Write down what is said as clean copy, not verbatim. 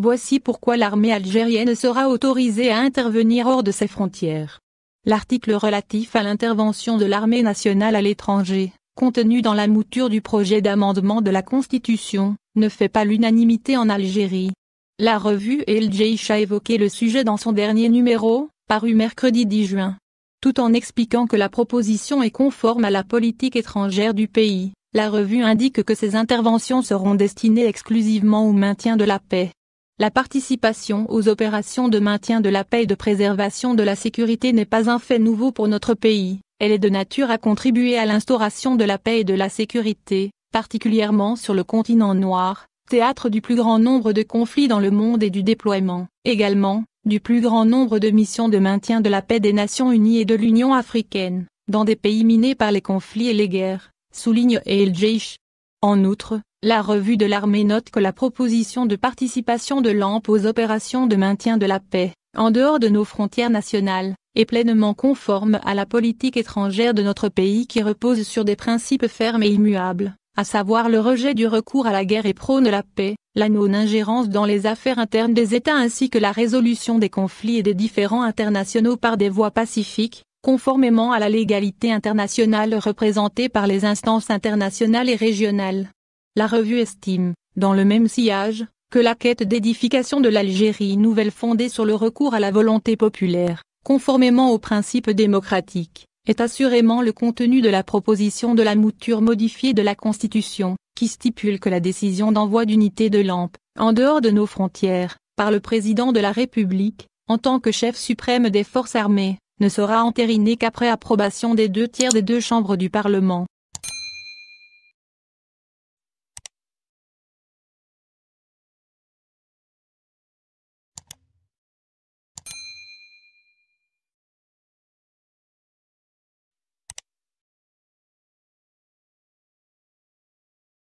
Voici pourquoi l'armée algérienne sera autorisée à intervenir hors de ses frontières. L'article relatif à l'intervention de l'armée nationale à l'étranger, contenu dans la mouture du projet d'amendement de la Constitution, ne fait pas l'unanimité en Algérie. La revue El Jaish a évoqué le sujet dans son dernier numéro, paru mercredi 10 juin. Tout en expliquant que la proposition est conforme à la politique étrangère du pays, la revue indique que ces interventions seront destinées exclusivement au maintien de la paix. La participation aux opérations de maintien de la paix et de préservation de la sécurité n'est pas un fait nouveau pour notre pays, elle est de nature à contribuer à l'instauration de la paix et de la sécurité, particulièrement sur le continent noir, théâtre du plus grand nombre de conflits dans le monde et du déploiement, également, du plus grand nombre de missions de maintien de la paix des Nations Unies et de l'Union africaine, dans des pays minés par les conflits et les guerres, souligne El Jaish. En outre, la revue de l'armée note que la proposition de participation de l'ANP aux opérations de maintien de la paix, en dehors de nos frontières nationales, est pleinement conforme à la politique étrangère de notre pays qui repose sur des principes fermes et immuables, à savoir le rejet du recours à la guerre et prône la paix, la non-ingérence dans les affaires internes des États ainsi que la résolution des conflits et des différends internationaux par des voies pacifiques, conformément à la légalité internationale représentée par les instances internationales et régionales. La revue estime, dans le même sillage, que la quête d'édification de l'Algérie nouvelle fondée sur le recours à la volonté populaire, conformément aux principes démocratiques, est assurément le contenu de la proposition de la mouture modifiée de la Constitution, qui stipule que la décision d'envoi d'unités de l'ANP, en dehors de nos frontières, par le président de la République, en tant que chef suprême des forces armées, ne sera entérinée qu'après approbation des 2 tiers des 2 chambres du Parlement.